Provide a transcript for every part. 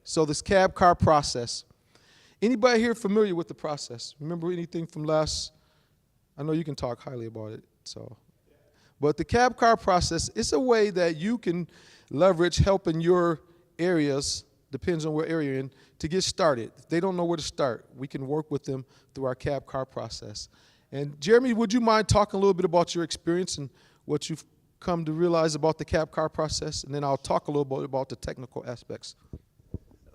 So this cab car process. Anybody here familiar with the process? Remember anything from last? I know you can talk highly about it. But the cab car process is a way that you can leverage help in your areas, depends on what area you're in, to get started. If they don't know where to start, we can work with them through our cab car process. And Jeremy, would you mind talking a little bit about your experience and what you've come to realize about the cab car process? And then I'll talk a little bit about the technical aspects.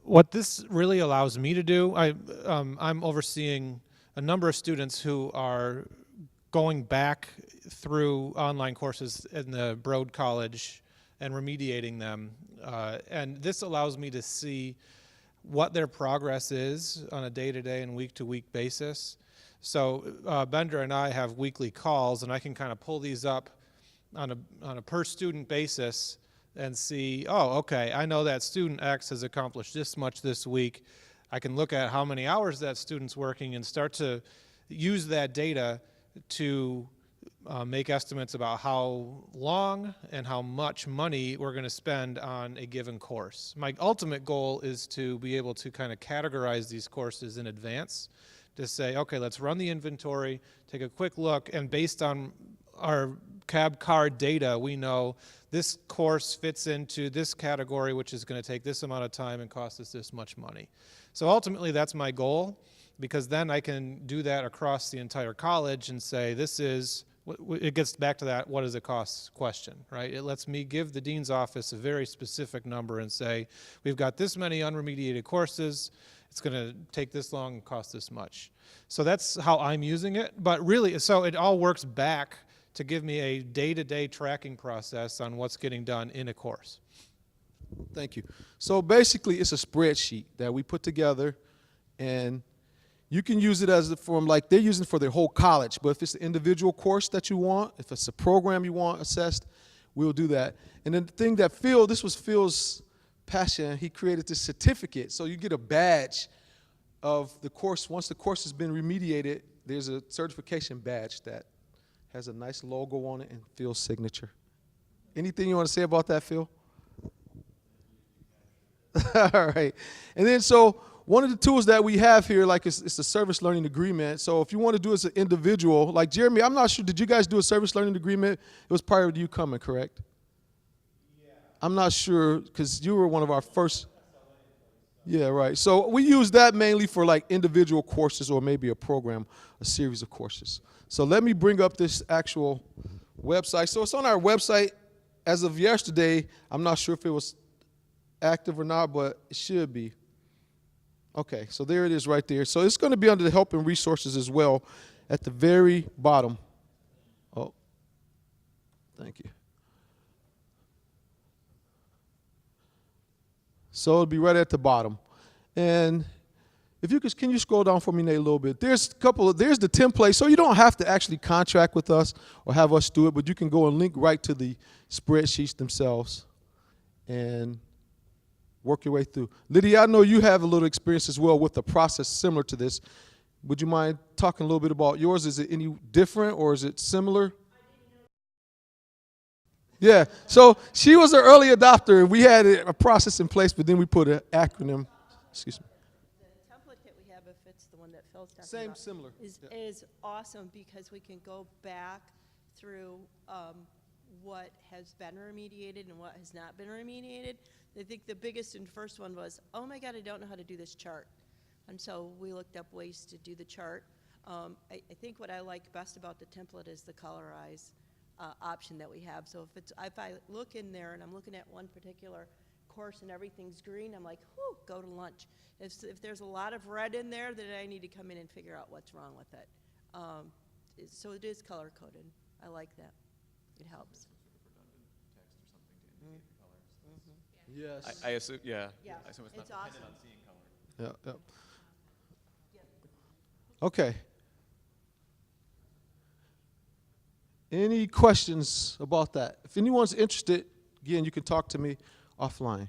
What this really allows me to do, I'm overseeing a number of students who are going back through online courses in the Broad College and remediating them. And this allows me to see what their progress is on a day-to-day and week-to-week basis. So Bender and I have weekly calls, and I can kind of pull these up on a per-student basis and see, oh, okay, I know that student X has accomplished this much this week. I can look at how many hours that student's working and start to use that data to make estimates about how long and how much money we're going to spend on a given course. My ultimate goal is to be able to kind of categorize these courses in advance to say, okay, let's run the inventory, take a quick look, and based on our cab car data, we know this course fits into this category, which is going to take this amount of time and cost us this much money. So ultimately, that's my goal, because then I can do that across the entire college and say, this is, it gets back to that what does it cost question, right? It lets me give the dean's office a very specific number and say, we've got this many unremediated courses, it's going to take this long and cost this much. So that's how I'm using it, but really, so it all works back to give me a day-to-day tracking process on what's getting done in a course. Thank you. So basically, it's a spreadsheet that we put together, and you can use it as a form, like they're using it for their whole college, but if it's an individual course that you want, if it's a program you want assessed, we'll do that. And then the thing that Phil, this was Phil's passion, he created this certificate, so you get a badge of the course. Once the course has been remediated, there's a certification badge that has a nice logo on it and Phil's signature. Anything you want to say about that, Phil? All right. And then so one of the tools that we have here, like it's a service learning agreement. So if you want to do it as an individual, like Jeremy, I'm not sure, did you guys do a service learning agreement? It was prior to you coming, correct? Yeah. I'm not sure, because you were one of our first. Yeah, right. So we use that mainly for like individual courses or maybe a program, a series of courses. So let me bring up this actual website. So it's on our website as of yesterday. I'm not sure if it was active or not, but it should be. Okay, so there it is right there. So it's going to be under the help and resources as well at the very bottom. Oh, thank you. So it'll be right at the bottom. And if you could, can you scroll down for me, Nate, a little bit? There's the template, so you don't have to actually contract with us or have us do it, but you can go and link right to the spreadsheets themselves and work your way through. Lydia, I know you have a little experience as well with a process similar to this. Would you mind talking a little bit about yours? Is it any different or is it similar? Yeah, so she was an early adopter. We had a process in place, but then we put an acronym. Excuse me. The template that we have, if it's the one that Phil's talking Same, about, similar. is awesome because we can go back through what has been remediated and what has not been remediated. I think the biggest and first one was, oh my God, I don't know how to do this chart. And so we looked up ways to do the chart. I think what I like best about the template is the colorize option that we have. So if I look in there and I'm looking at one particular course and everything's green, I'm like, whew, go to lunch. If there's a lot of red in there, then I need to come in and figure out what's wrong with it. So it is color coded. I like that. It helps. Yes. I assume, yeah. Yeah, I assume it's it's not dependent awesome. on seeing color. Yeah, yeah. Okay. Any questions about that? If anyone's interested, again, you can talk to me offline.